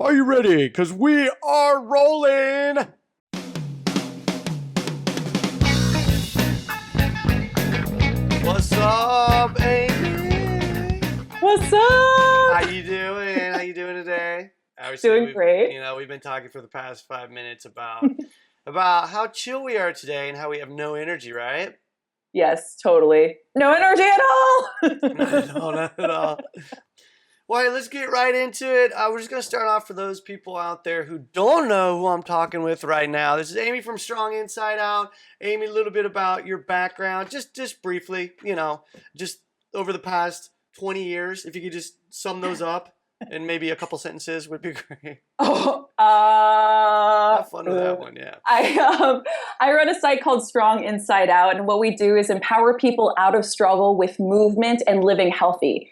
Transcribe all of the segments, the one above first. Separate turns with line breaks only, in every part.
Are you ready? Because we are rolling. What's up, Amy?
What's up?
How you doing? How you doing today?
Doing great.
We've been talking for the past 5 minutes about how chill we are today and how we have no energy, right?
Yes, totally. No energy at all.
Not at all. Well, hey, let's get right into it. We're just going to start off for those people out there who don't know who I'm talking with right now. This is Amy from Strong Inside Out. Amy, a little bit about your background, just briefly, just over the past 20 years, if you could just sum those up in maybe a couple sentences would be great. Have fun with that one, yeah.
I run a site called Strong Inside Out, and what we do is empower people out of struggle with movement and living healthy.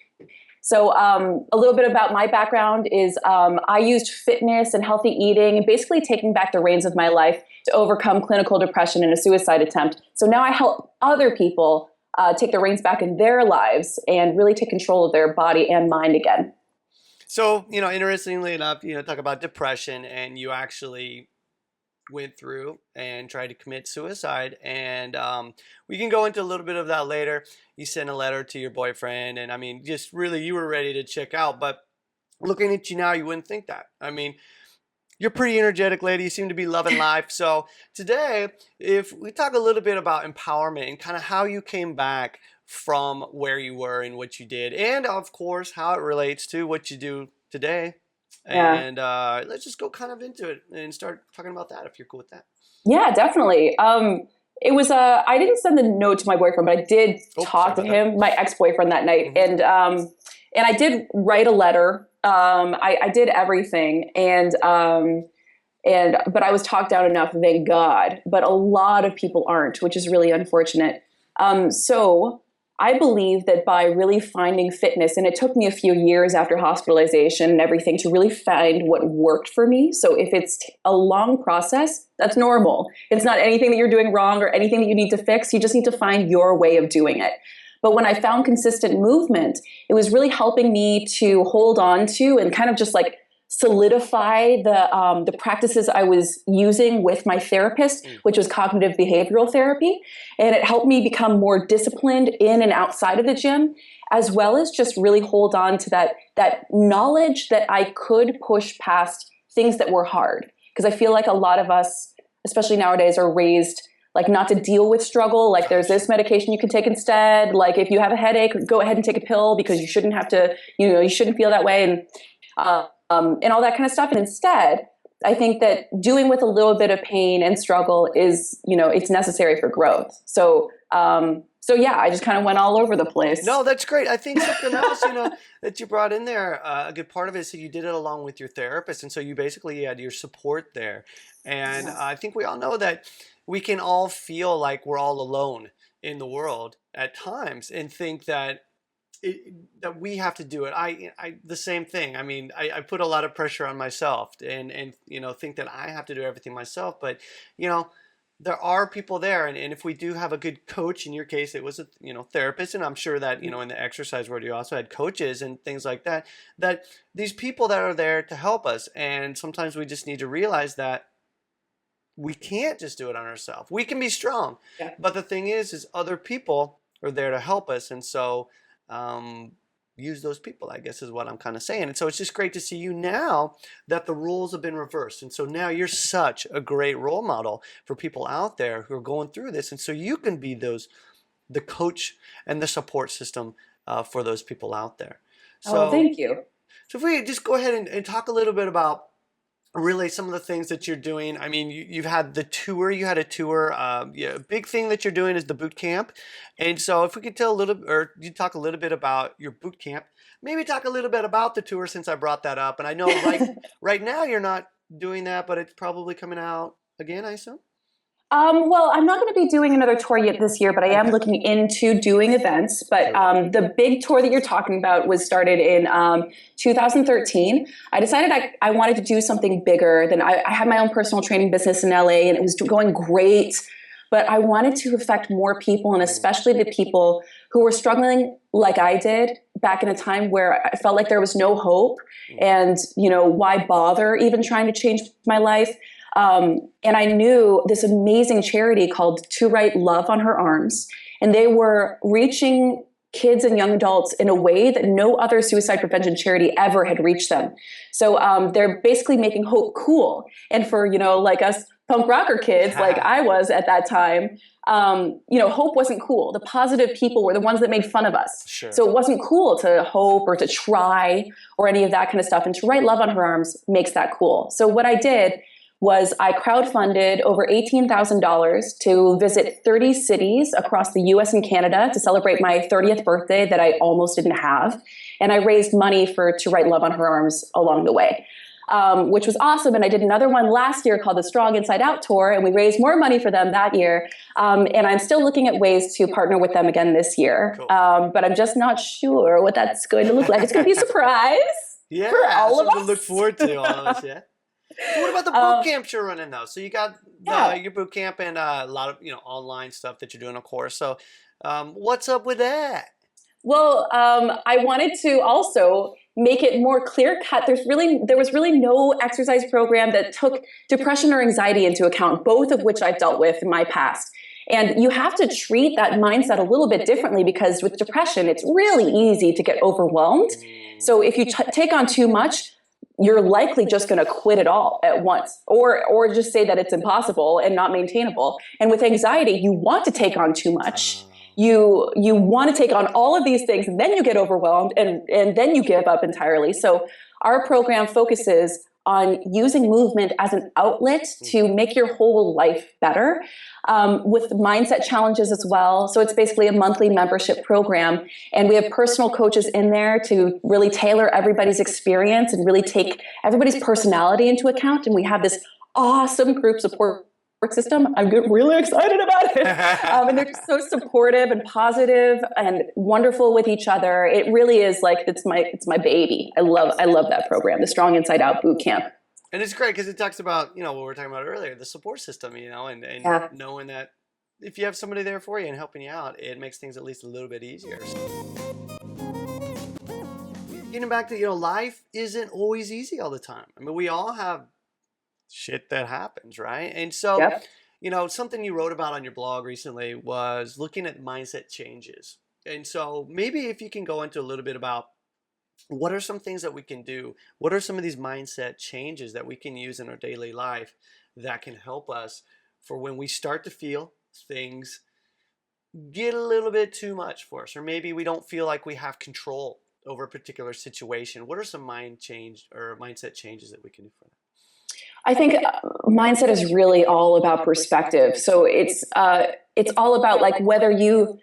So a little bit about my background is I used fitness and healthy eating and basically taking back the reins of my life to overcome clinical depression and a suicide attempt. So now I help other people take the reins back in their lives and really take control of their body and mind again.
So, interestingly enough, talk about depression, and you actually went through and tried to commit suicide, and we can go into a little bit of that later. You sent a letter to your boyfriend, and just really you were ready to check out, but looking at you now, you wouldn't think that. You're a pretty energetic lady. You seem to be loving life. So today, if we talk a little bit about empowerment and kind of how you came back from where you were and what you did, and of course how it relates to what you do today.
Yeah.
And let's just go kind of into it and start talking about that, if you're cool with that.
Yeah, definitely. It was I didn't send the note to my boyfriend, but I did talk to him, my ex-boyfriend, that night, and I did write a letter. I did everything, but I was talked down enough, thank God. But a lot of people aren't, which is really unfortunate. So I believe that by really finding fitness, and it took me a few years after hospitalization and everything to really find what worked for me. So if it's a long process, that's normal. It's not anything that you're doing wrong or anything that you need to fix. You just need to find your way of doing it. But when I found consistent movement, it was really helping me to hold on to and kind of just like solidify the practices I was using with my therapist, which was cognitive behavioral therapy. And it helped me become more disciplined in and outside of the gym, as well as just really hold on to that knowledge that I could push past things that were hard. Because I feel like a lot of us, especially nowadays, are raised like not to deal with struggle. Like there's this medication you can take instead. Like if you have a headache, go ahead and take a pill because you shouldn't have to, you shouldn't feel that way. And all that kind of stuff. And instead, I think that doing with a little bit of pain and struggle is, it's necessary for growth. So yeah, I just kind of went all over the place.
No, that's great. I think something else, that you brought in there, a good part of it is that you did it along with your therapist. And so you basically had your support there. And
Yes.
I think we all know that we can all feel like we're all alone in the world at times and think that that we have to do it. I the same thing. I put a lot of pressure on myself and think that I have to do everything myself. But there are people there, and if we do have a good coach, in your case it was a therapist, and I'm sure that in the exercise world you also had coaches and things like that. That these people that are there to help us, and sometimes we just need to realize that we can't just do it on ourselves. We can be strong,
Yeah.
but the thing is other people are there to help us, and so. Use those people, I guess is what I'm kind of saying. And so it's just great to see you now that the roles have been reversed. And so now you're such a great role model for people out there who are going through this. And so you can be the coach and the support system for those people out there. So,
thank you.
So if we just go ahead and talk a little bit about really some of the things that you're doing. You've had the tour. You had a tour. A big thing that you're doing is the boot camp. And so if we could you talk a little bit about your boot camp, maybe talk a little bit about the tour since I brought that up. And I know right now you're not doing that, but it's probably coming out again, I assume.
Well, I'm not going to be doing another tour yet this year, but I am looking into doing events. But the big tour that you're talking about was started in 2013. I decided I wanted to do something bigger than I had my own personal training business in LA, and it was going great. But I wanted to affect more people, and especially the people who were struggling like I did, back in a time where I felt like there was no hope, and why bother even trying to change my life. And I knew this amazing charity called To Write Love on Her Arms, and they were reaching kids and young adults in a way that no other suicide prevention charity ever had reached them. So they're basically making hope cool. And for, like us punk rocker kids, like I was at that time, hope wasn't cool. The positive people were the ones that made fun of us.
Sure.
So it wasn't cool to hope or to try or any of that kind of stuff. And To Write Love on Her Arms makes that cool. So what I did was I crowdfunded over $18,000 to visit 30 cities across the US and Canada to celebrate my 30th birthday that I almost didn't have. And I raised money for To Write Love on Her Arms along the way, which was awesome. And I did another one last year called the Strong Inside Out Tour, and we raised more money for them that year. And I'm still looking at ways to partner with them again this year. Cool. But I'm just not sure what that's going to look like. It's going to be a surprise for all of us.
To look forward to, all of us, yeah. So what about the boot camps you're running though? So you got your boot camp and a lot of online stuff that you're doing, of course. So what's up with that?
Well, I wanted to also make it more clear cut. There was really no exercise program that took depression or anxiety into account, both of which I've dealt with in my past. And you have to treat that mindset a little bit differently, because with depression, it's really easy to get overwhelmed. So if you take on too much, you're likely just going to quit it all at once, or just say that it's impossible and not maintainable. And with anxiety, you want to take on too much. You want to take on all of these things, and then you get overwhelmed, and then you give up entirely. So our program focuses on using movement as an outlet to make your whole life better, with mindset challenges as well. So it's basically a monthly membership program, and we have personal coaches in there to really tailor everybody's experience and really take everybody's personality into account. And we have this awesome group support system. I'm really excited about it. And they're just so supportive and positive and wonderful with each other. It really is like, it's my baby. I love that program, the Strong Inside Out Bootcamp.
And it's great because it talks about, what we were talking about earlier, the support system, and knowing that if you have somebody there for you and helping you out, it makes things at least a little bit easier. Getting back to, life isn't always easy all the time. I mean, we all have shit that happens, right? And so, something you wrote about on your blog recently was looking at mindset changes. And so maybe if you can go into a little bit about what are some things that we can do? What are some of these mindset changes that we can use in our daily life that can help us for when we start to feel things get a little bit too much for us, or maybe we don't feel like we have control over a particular situation? What are some mindset changes that we can do for that?
I think mindset is really all about perspective. So it's all about, like, whether you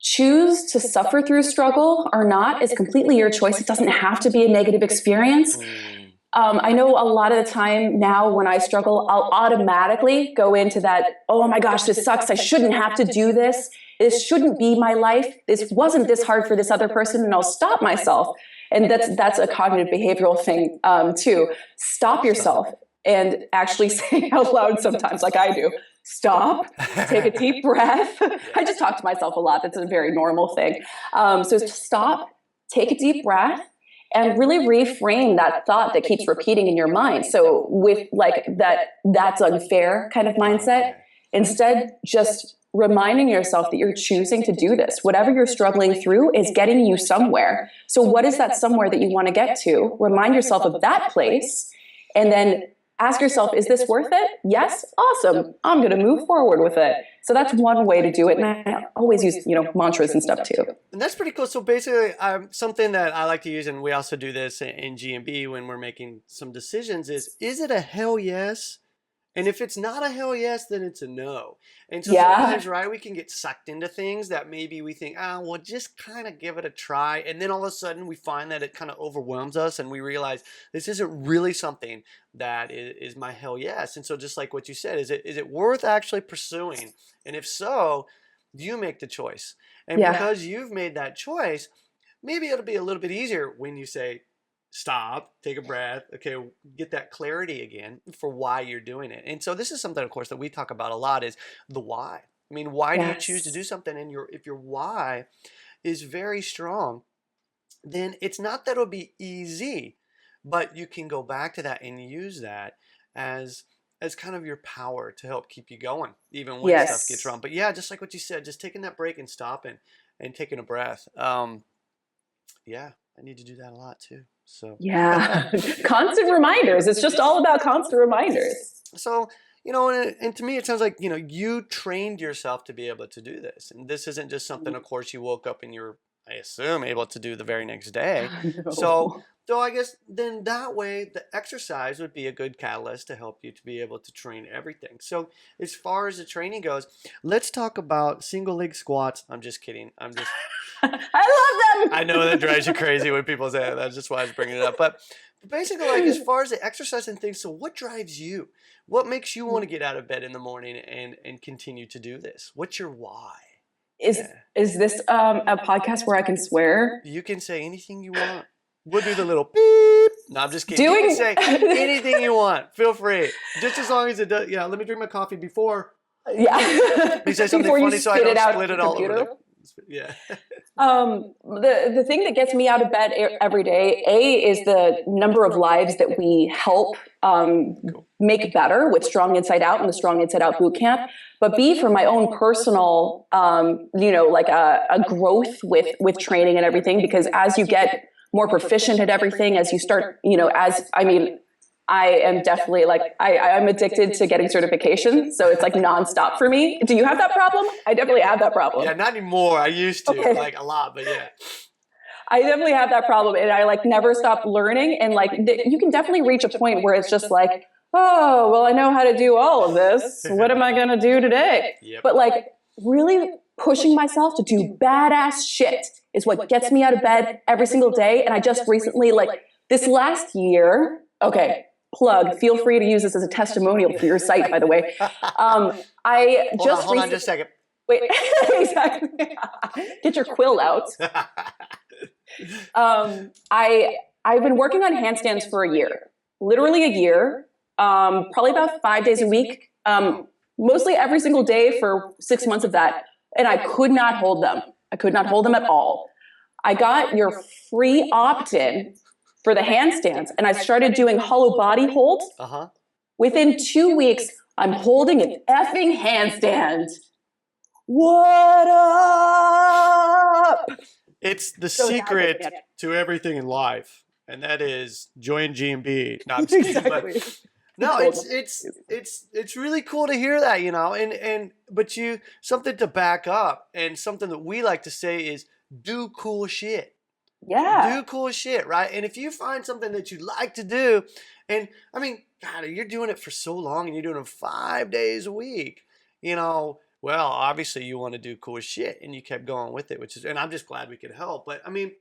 choose to suffer through struggle or not is completely your choice. It doesn't have to be a negative experience. I know a lot of the time now when I struggle, I'll automatically go into that, oh my gosh, this sucks. I shouldn't have to do this. This shouldn't be my life. This wasn't this hard for this other person. And I'll stop myself. And that's a cognitive behavioral thing too. Stop yourself and actually say out loud sometimes, like I do, stop, take a deep breath. I just talk to myself a lot. That's a very normal thing. So stop, take a deep breath, and really reframe that thought that keeps repeating in your mind. So with like that's unfair kind of mindset, instead just reminding yourself that you're choosing to do this. Whatever you're struggling through is getting you somewhere. So what is that somewhere that you want to get to? Remind yourself of that place, and then ask yourself, is this worth it? Yes? Awesome. I'm going to move forward with it. So that's one way to do it. And I always use, mantras and stuff too.
And that's pretty cool. So basically, something that I like to use, and we also do this in G&B when we're making some decisions, is it a hell yes? And if it's not a hell yes, then it's a no. And so sometimes, right, we can get sucked into things that maybe we think, well, just kind of give it a try. And then all of a sudden we find that it kind of overwhelms us and we realize this isn't really something that is my hell yes. And so just like what you said, is it worth actually pursuing? And if so, you make the choice. And because you've made that choice, maybe it'll be a little bit easier when you say, stop, take a breath, okay, get that clarity again for why you're doing it. And so this is something, of course, that we talk about a lot, is the why. I mean, why do you choose to do something? And if your why is very strong, then it's not that it'll be easy, but you can go back to that and use that as kind of your power to help keep you going, even when stuff gets
Yes.
wrong. But yeah, just like what you said, just taking that break and stopping and taking a breath. Yeah, I need to do that a lot too. So,
Yeah. Constant reminders. It's just all about constant reminders.
so and to me, it sounds like you trained yourself to be able to do this, and this isn't just something. Of course, you woke up and you're, I assume, able to do the very next day. So,
No.
I guess then that way the exercise would be a good catalyst to help you to be able to train everything. So, as far as the training goes, let's talk about single leg squats. I'm just kidding.
I love them.
I know that drives you crazy when people say that. That's just why I was bringing it up. But basically, like as far as the exercise and things, so what drives you? What makes you want to get out of bed in the morning and continue to do this? What's your why?
Is
Yeah.
is this a podcast where I can swear?
You can say anything you want. We'll do the little beep. No, I'm just kidding. You can say anything you want. Feel free. Just as long as it does. Yeah, let me drink my coffee before.
Yeah.
You say something
Before
funny
you
so I
spit
don't
it out
split
the
it all over
computer.
there. Yeah.
The thing that gets me out of bed every day, is the number of lives that we help make better with Strong Inside Out and the Strong Inside Out Bootcamp. But B, for my own personal, like a growth with training and everything, because as you get more proficient at everything, as you start, I am definitely like, I'm addicted to getting certification. So it's like nonstop for me. Do you have that problem? I definitely have that problem.
Yeah, not anymore. I used to,
Okay.
like a lot, but yeah.
I definitely have that problem, and I like never stop learning. And like, you can definitely reach a point where it's just like, oh, well, I know how to do all of this. What am I going to do today?
Yep.
But like, really pushing myself to do badass shit is what gets me out of bed every single day. And I just recently, like this last year, okay, plug, feel free to use this as a testimonial for your site, by the way. I just
hold on just a second.
Wait, exactly. Get your quill out. I've been working on handstands for a year, literally a year, probably about 5 days a week, mostly every single day for 6 months of that. And I could not hold them. I could not hold them at all. I got your free opt-in for the handstands, and I started doing hollow body holds. Within 2 weeks, I'm holding an effing handstand. What up?
It's the secret to everything in life, and that is join GMB. No, I'm just kidding,
Exactly.
but no, it's really cool to hear that, but something to back up, and something that we like to say is do cool shit.
Yeah.
Do cool shit, right? And if you find something that you like to do, and I mean, God, you're doing it for so long and you're doing it 5 days a week, well, obviously you want to do cool shit, and you kept going with it, and I'm just glad we could help. But I mean,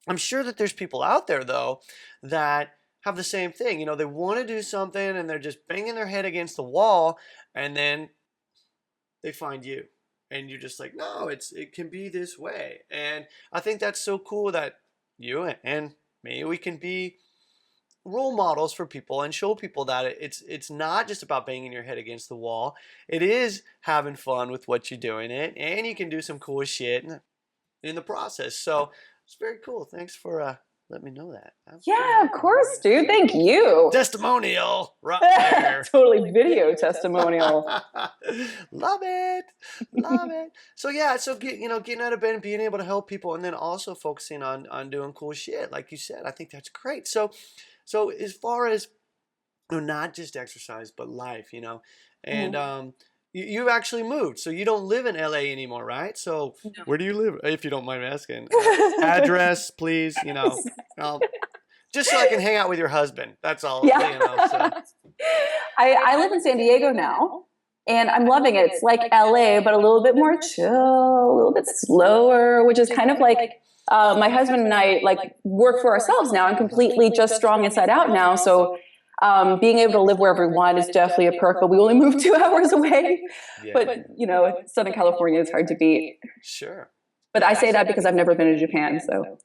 I'm sure that there's people out there though that have the same thing. They want to do something and they're just banging their head against the wall, and then they find you. And you're just like, no, it can be this way. And I think that's so cool that you and me, we can be role models for people and show people that it's not just about banging your head against the wall. It is having fun with what you're doing and you can do some cool shit in the process. So it's very cool. Thanks for letting me know that.
Yeah, of course, dude. Thank you.
Testimonial right there.
Totally video testimonial.
Love it. So yeah, getting out of bed and being able to help people, and then also focusing on doing cool shit, like you said. I think that's great. So as far as not just exercise but life, and you've actually moved, so you don't live in LA anymore, right? So where do you live, if you don't mind me asking? Address, please. Just so I can hang out with your husband. That's all.
Yeah.
So.
I live in San Diego now, and I'm loving it. It's like LA, but a little bit more chill, a little bit slower, which is kind of like my husband and I like work for ourselves now. I'm completely just Strong Inside Out now, so being able to live wherever we want is definitely a perk. But we only moved 2 hours away.
Yeah.
But Southern California is hard to beat.
Sure.
But I say that because I've never been to Japan, so.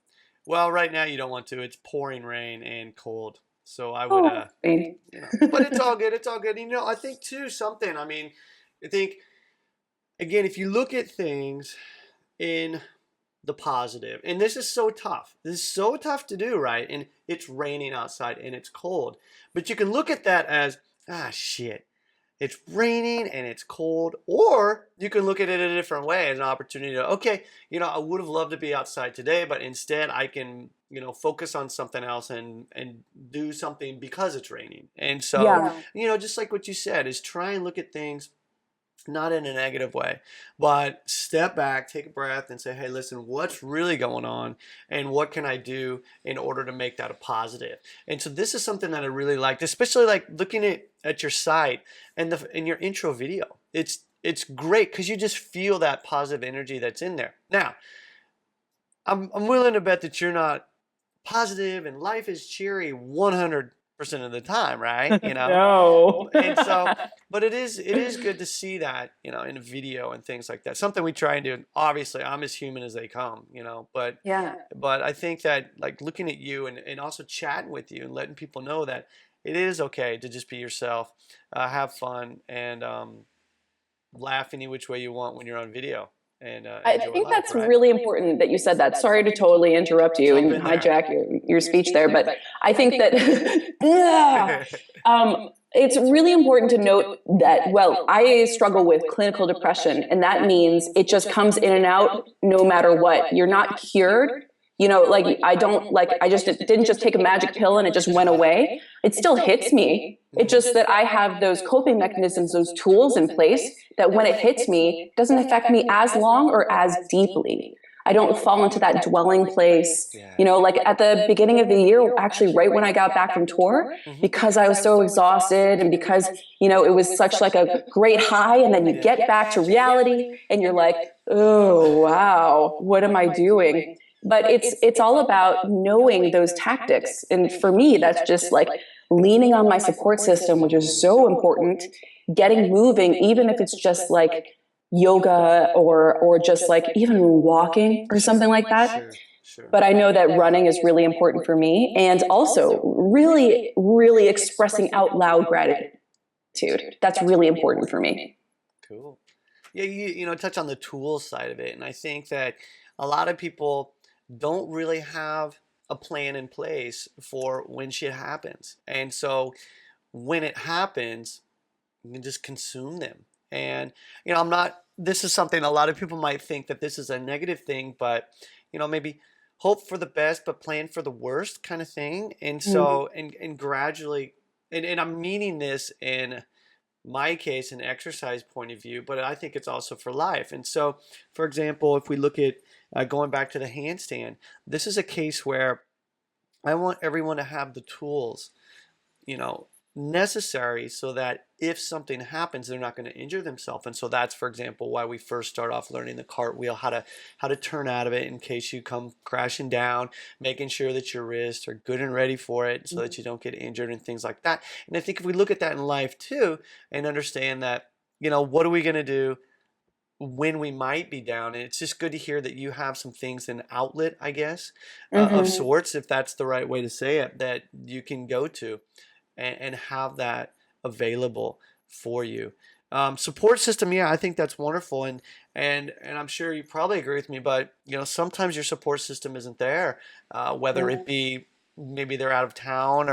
Well, right now you don't want to. It's pouring rain and cold. So I would, but it's all good. It's all good. I think too, I think, again, if you look at things in the positive. And this is so tough. This is so tough to do, right? And it's raining outside and it's cold. But you can look at that as, shit, it's raining and it's cold. Or you can look at it a different way as an opportunity to, okay, I would have loved to be outside today, but instead I can, focus on something else and do something because it's raining. And so, just like what you said, is try and look at things not in a negative way, but step back, take a breath, and say, hey, listen, what's really going on, and what can I do in order to make that a positive? And so this is something that I really liked, especially like looking at your site and in your intro video. It's great because you just feel that positive energy that's in there. Now, I'm willing to bet that you're not positive and life is cheery 100% of the time, right?
No.
And so, but it is good to see that, in a video and things like that. Something we try and do. Obviously, I'm as human as they come, but I think that like looking at you and also chatting with you and letting people know that it is okay to just be yourself, have fun, and laugh any which way you want when you're on video. And
I think that's really important that you said that. Sorry to totally interrupt you and hijack your speech there, but I think that it's really important to note that, well, I struggle with clinical depression, and that means it just comes in and out no matter what. You're not cured. I just didn't just take a magic pill and it just went away. It still hits me. It's just that I have those coping mechanisms, those tools in place that when it hits me, it doesn't affect me as long or as deeply. I don't fall into that dwelling place. Like at the beginning of the year, actually right when I got back from tour, because I was so exhausted and because, it was such like a great high, and then you get back to reality and you're like, oh, wow, what am I doing? But it's all about knowing those tactics. And for me, that's just like leaning on my support system, which is so important, getting moving, even if it's just like yoga or just like even walking or something like that.
Sure.
But I know that running is really important for me, and also really, really expressing out loud gratitude. That's really important for me.
Cool. Yeah, you touch on the tools side of it. And I think that a lot of people don't really have a plan in place for when shit happens. And so when it happens, you can just consume them. And, this is something a lot of people might think that this is a negative thing, but, maybe hope for the best, but plan for the worst kind of thing. And so, and gradually, and I'm meaning this in my case, an exercise point of view, but I think it's also for life. And so, for example, if we look at going back to the handstand, this is a case where I want everyone to have the tools, necessary so that if something happens, they're not going to injure themselves. And so that's, for example, why we first start off learning the cartwheel, how to turn out of it in case you come crashing down, making sure that your wrists are good and ready for it so that you don't get injured and things like that. And I think if we look at that in life too and understand that, what are we going to do when we might be down? And it's just good to hear that you have some things, an outlet, I guess, of sorts, if that's the right way to say it, that you can go to and have that available for you. Support system, yeah, I think that's wonderful, and I'm sure you probably agree with me, but sometimes your support system isn't there, whether it be maybe they're out of town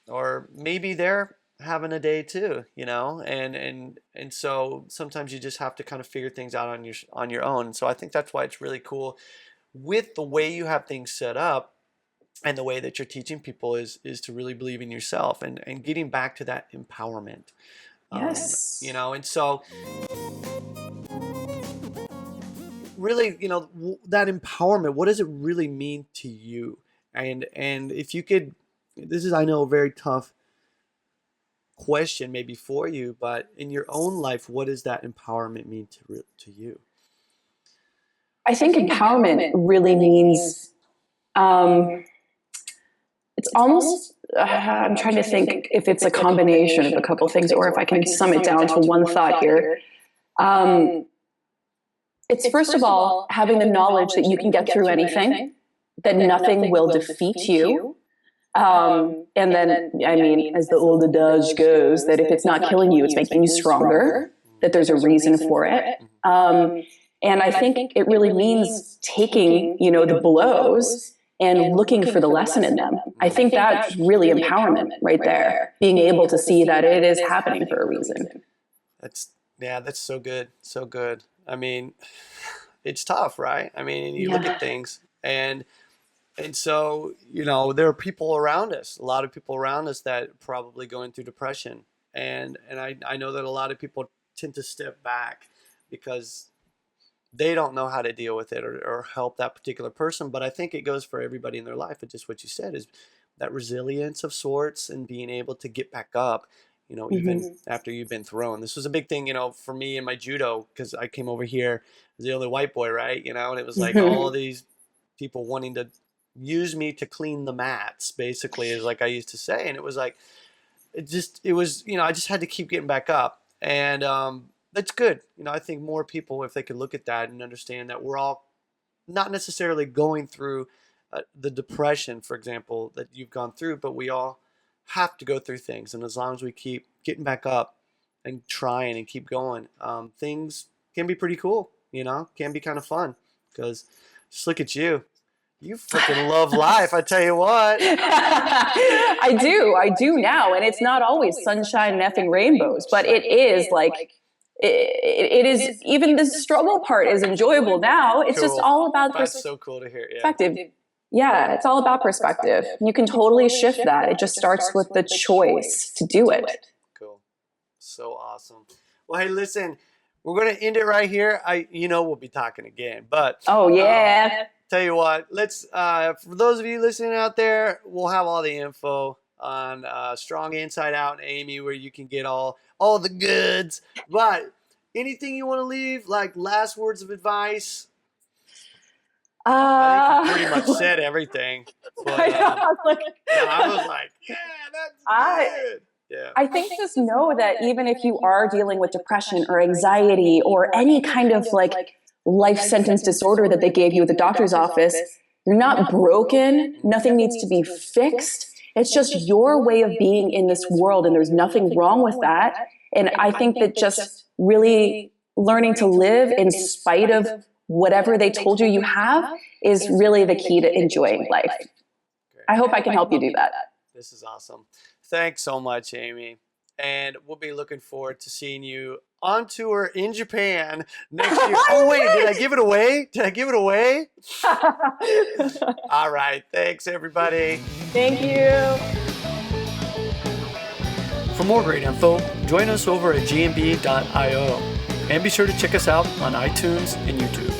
or maybe they're having a day too, and so sometimes you just have to kind of figure things out on your own. And so I think that's why it's really cool with the way you have things set up. And the way that you're teaching people is to really believe in yourself and getting back to that empowerment.
Yes.
And so really, that empowerment, what does it really mean to you? And if you could, this is, I know, a very tough question maybe for you, but in your own life, what does that empowerment mean to you?
I think empowerment really means, it's almost, I'm trying to think if it's a combination of a couple things or if I can sum it down to one thought here. It's first of all, having the knowledge that you can get through anything, that nothing will defeat you. And then, I mean, as the old adage goes, that if it's not killing you, it's making you stronger, that there's a reason for it. And I think it really means taking, the blows and looking for the lesson in them. I think that's really empowerment right there, being able to see that it is happening for a reason.
That's so good. So good. I mean, it's tough, right? I mean, you look at things and so, there are people around us, a lot of people around us that are probably going through depression. And I know that a lot of people tend to step back because they don't know how to deal with it or help that particular person. But I think it goes for everybody in their life. It's just what you said is that resilience of sorts and being able to get back up, even after you've been thrown. This was a big thing, for me in my judo, because I came over here as the only white boy, right? And it was like all these people wanting to use me to clean the mats, basically, is like I used to say. And it was like, I just had to keep getting back up. And that's good. I think more people, if they could look at that and understand that we're all not necessarily going through the depression, for example, that you've gone through, but we all have to go through things. And as long as we keep getting back up and trying and keep going, things can be pretty cool, can be kind of fun. Because just look at you. You freaking love life, I tell you what.
I do now. And it's not always sunshine and effing rainbows, but it is like, it is, even the struggle part is enjoyable now. It's just all about
perspective. That's so cool to hear.
Perspective. Yeah, it's all about perspective. You can totally shift that. It just starts with the choice to do it.
Cool. So awesome. Well, hey, listen, we're going to end it right here. We'll be talking again, but.
Oh, yeah.
Tell you what, let's, for those of you listening out there, we'll have all the info on Strong Inside Out and Amy, where you can get all the goods. But anything you want to leave, like last words of advice? I think you pretty much said everything. But, I was like, yeah, that's good. Yeah.
I think just know that even if you are dealing with depression or anxiety or any kind of life sentence disorder that they gave you at the doctor's office, you're not broken. Nothing needs to be fixed. It's just your way of being in this world, and there's nothing wrong with that. And I think that just really learning to live in spite of whatever they told you have is really the key to enjoying life. I hope I can help you do that.
This is awesome. Thanks so much, Amy. And we'll be looking forward to seeing you on tour in Japan next year. Oh, wait, did I give it away? All right. Thanks, everybody.
Thank you.
For more great info, join us over at gmb.io. And be sure to check us out on iTunes and YouTube.